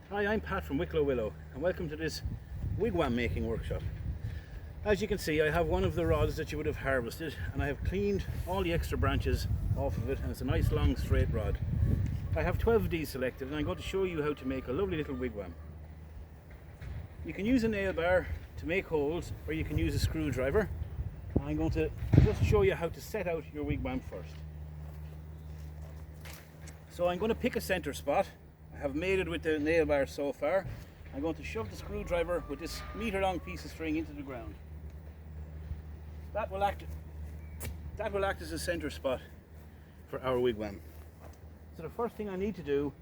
Hi, I'm Pat from Wicklow Willow and welcome to this wigwam making workshop. As you can see, I have one of the rods that you would have harvested and I have cleaned all the extra branches off of it, and it's a nice long straight rod. I have 12 of these selected and I'm going to show you how to make a lovely little wigwam. You can use a nail bar to make holes, or you can use a screwdriver. I'm going to just show you how to set out your wigwam first. So I'm going to pick a center spot. I have made it with the nail bar so far. I'm going to shove the screwdriver with this metre long piece of string into the ground. That will act as a center spot for our wigwam. So the first thing I need to do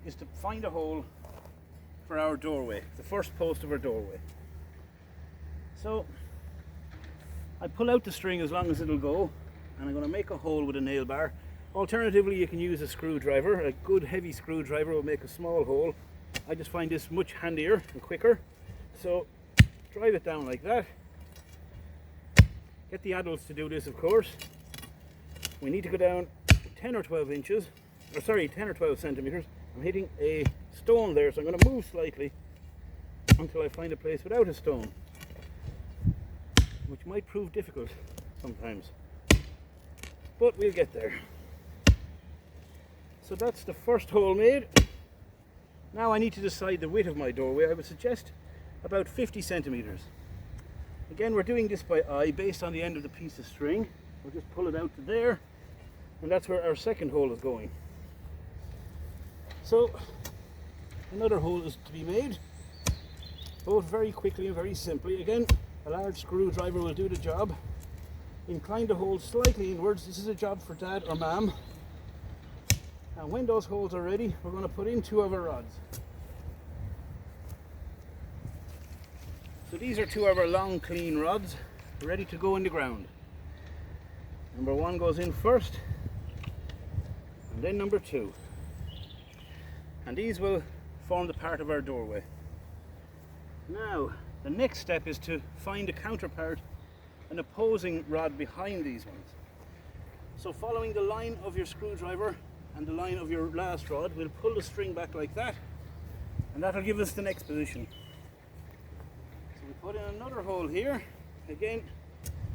is to find a hole for our doorway, the first post of our doorway. So I pull out the string as long as it'll go, and I'm going to make a hole with a nail bar. Alternatively, you can use a screwdriver. A good heavy screwdriver will make a small hole. I just find this much handier and quicker. So drive it down like that. Get the adults to do this, of course. We need to go down 10 or 12 inches, or sorry, 10 or 12 centimeters. I'm hitting a stone there, so I'm going to move slightly until I find a place without a stone, which might prove difficult sometimes, but we'll get there. So that's the first hole made. Now I need to decide the width of my doorway. I would suggest about 50 centimeters. Again, we're doing this by eye based on the end of the piece of string. We'll just pull it out to there, and that's where our second hole is going. So another hole is to be made, both very quickly and very simply. Again, a large screwdriver will do the job. Incline the hole slightly inwards. This is a job for Dad or Mom. And when those holes are ready, we're going to put in 2 of our rods. So these are 2 of our long, clean rods, ready to go in the ground. Number 1 goes in first, and then number 2. And these will form the part of our doorway. Now, the next step is to find a counterpart, an opposing rod behind these ones. So following the line of your screwdriver and the line of your last rod, we'll pull the string back like that, and that'll give us the next position. So we put in another hole here. Again,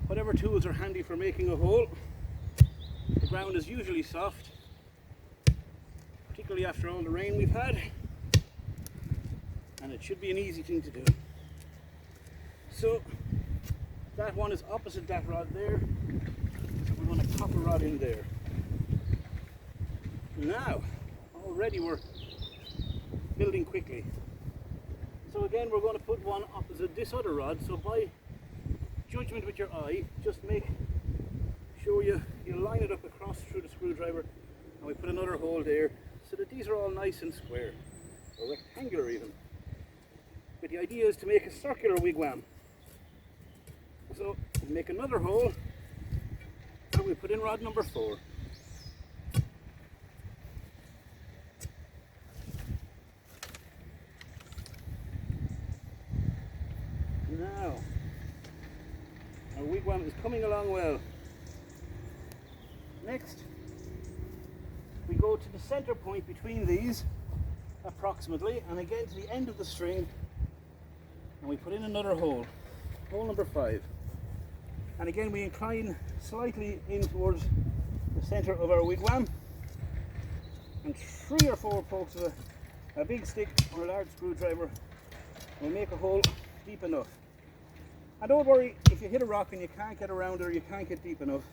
whatever tools are handy for making a hole. The ground is usually soft, particularly after all the rain we've had, and it should be an easy thing to do. So that one is opposite that rod there. We're going to pop a rod in there. Now, already we're building quickly. So again, we're going to put one opposite this other rod. So by judgment with your eye, just make sure you line it up across through the screwdriver, and we put another hole there so that these are all nice and square, or rectangular even. But the idea is to make a circular wigwam. So we make another hole, and we put in rod number 4. Now, our wigwam is coming along well. Next, we go to the center point between these, approximately, and again to the end of the string, and we put in another hole, hole number 5. And again, we incline slightly in towards the center of our wigwam, and 3 or 4 pokes of a big stick or a large screwdriver will make a hole deep enough. And don't worry if you hit a rock and you can't get around it or you can't get deep enough,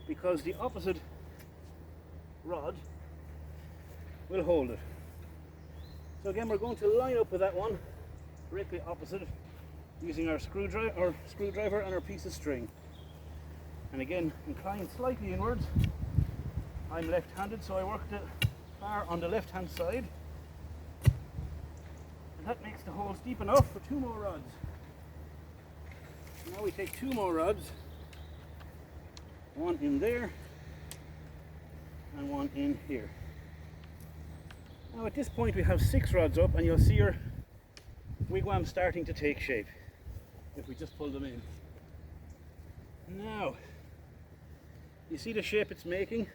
because the opposite rod will hold it. So again, we're going to line up with that one directly opposite, using our screwdriver and our piece of string. And again, incline slightly inwards. I'm left-handed, so I work the bar on the left-hand side. And that makes the holes deep enough for 2 more rods. Now we take 2 more rods, one in there and one in here. Now at this point we have 6 rods up, and you'll see your wigwam starting to take shape if we just pull them in. Now, you see the shape it's making?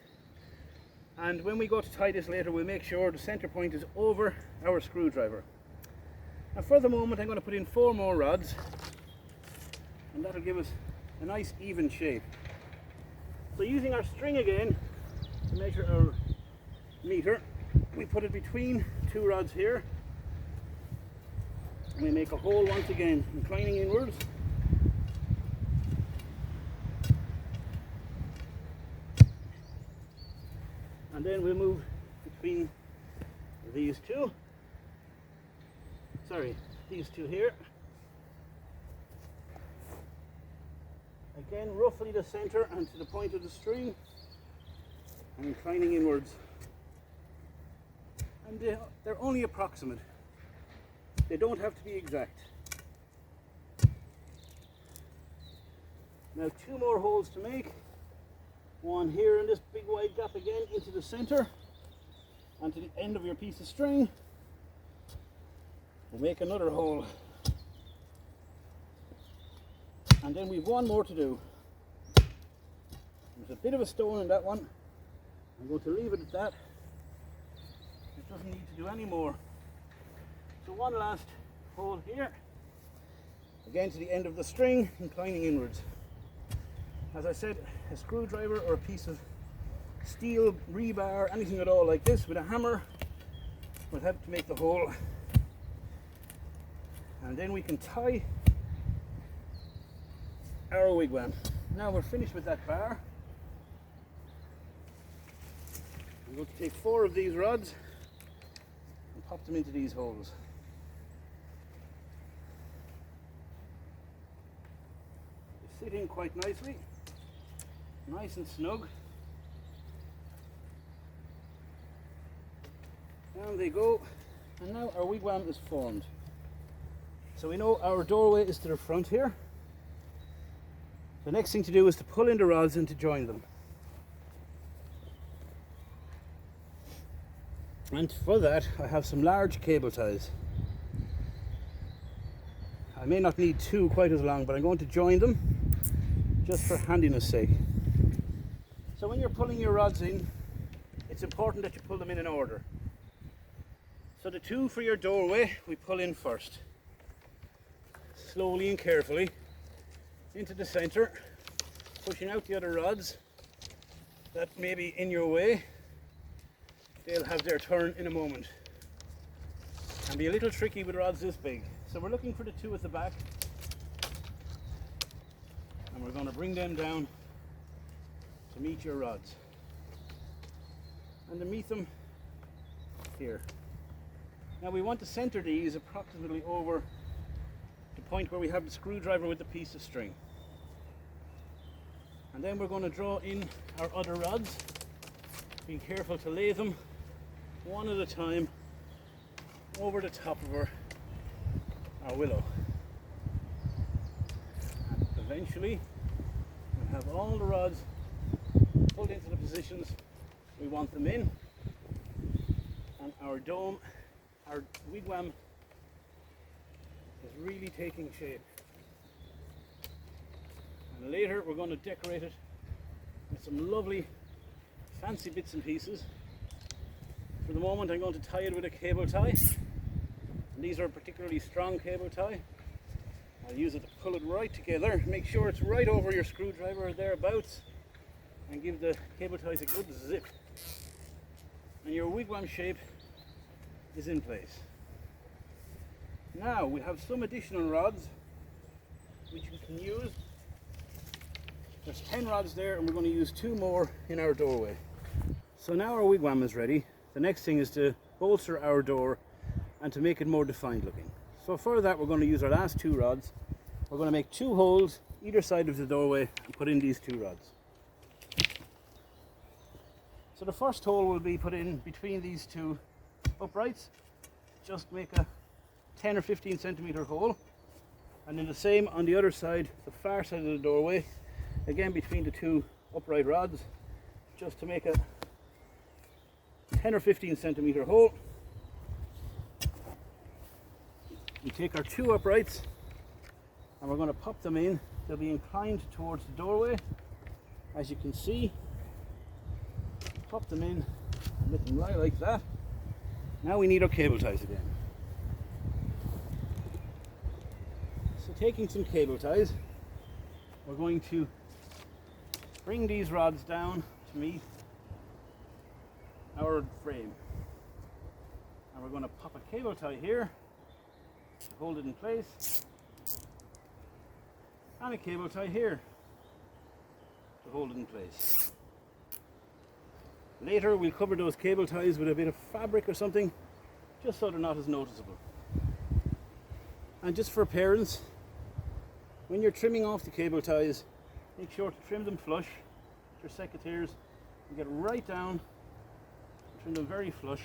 And when we go to tie this later, we'll make sure the center point is over our screwdriver. Now for the moment, I'm going to put in 4 more rods, and that'll give us a nice even shape. So using our string again to measure our meter, we put it between 2 rods here, and we make a hole once again, inclining inwards. And then we'll move between these two. These two here. Again, roughly the center and to the point of the string, and inclining inwards. And they're only approximate. They don't have to be exact. Now 2 more holes to make. One here in this big wide gap again into the center and to the end of your piece of string. We'll make another hole. And then we've 1 more to do. There's a bit of a stone in that one. I'm going to leave it at that. It doesn't need to do any more. So 1 last hole here. Again to the end of the string, inclining inwards. As I said, a screwdriver or a piece of steel, rebar, anything at all like this with a hammer will help to make the hole. And then we can tie our wigwam. Now we're finished with that bar. I'm going to take 4 of these rods and pop them into these holes. They sit in quite nicely. Nice and snug. Down they go, and now our wigwam is formed. So we know our doorway is to the front here. The next thing to do is to pull in the rods and to join them. And for that I have some large cable ties. I may not need 2 quite as long, but I'm going to join them just for handiness sake. So when you're pulling your rods in, it's important that you pull them in order. So the 2 for your doorway, we pull in first. Slowly and carefully into the center, pushing out the other rods that may be in your way. They'll have their turn in a moment. And be a little tricky with rods this big. So we're looking for the 2 at the back. And we're going to bring them down to meet your rods, and to meet them here. Now we want to center these approximately over the point where we have the screwdriver with the piece of string. And then we're going to draw in our other rods, being careful to lay them 1 at a time over the top of our willow. And eventually we'll have all the rods pulled into the positions we want them in, and our dome, our wigwam, is really taking shape. And later we're going to decorate it with some lovely fancy bits and pieces. For the moment I'm going to tie it with a cable tie, and these are a particularly strong cable tie. I'll use it to pull it right together, make sure it's right over your screwdriver or thereabouts, and give the cable ties a good zip. And your wigwam shape is in place. Now we have some additional rods which we can use. There's 10 rods there, and we're going to use 2 more in our doorway. So now our wigwam is ready. The next thing is to bolster our door and to make it more defined looking. So for that we're going to use our last 2 rods. We're going to make 2 holes either side of the doorway and put in these 2 rods. So the first hole will be put in between these 2 uprights. Just make a 10 or 15 centimeter hole, and then the same on the other side, the far side of the doorway, again between the 2 upright rods, just to make a 10 or 15 centimeter hole. We take our 2 uprights and we're going to pop them in. They'll be inclined towards the doorway, as you can see. Pop them in Let them lie like that. Now we need our cable ties again. So taking some cable ties, we're going to bring these rods down to meet our frame. And we're going to pop a cable tie here to hold it in place, and a cable tie here to hold it in place. Later we'll cover those cable ties with a bit of fabric or something, just so they're not as noticeable. And just for parents, when you're trimming off the cable ties, make sure to trim them flush with your secateurs and get right down, trim them very flush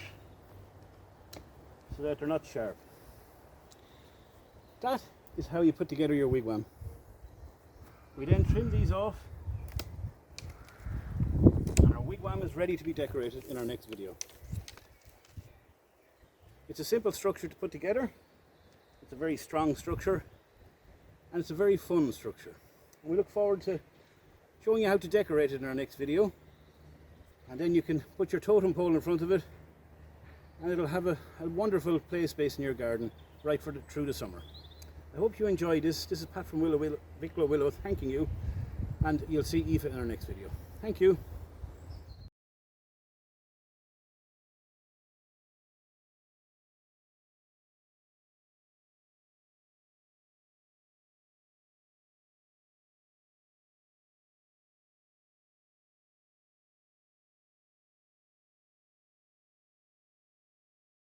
so that they're not sharp. That is how you put together your wigwam. We then trim these off, and our wigwam is ready to be decorated in our next video. It's a simple structure to put together, it's a very strong structure, and it's a very fun structure. And we look forward to showing you how to decorate it in our next video. And then you can put your totem pole in front of it, and it'll have a wonderful play space in your garden right through the summer. I hope you enjoyed this. This is Pat from Wicklow Willow thanking you, and you'll see Aoife in our next video. Thank you.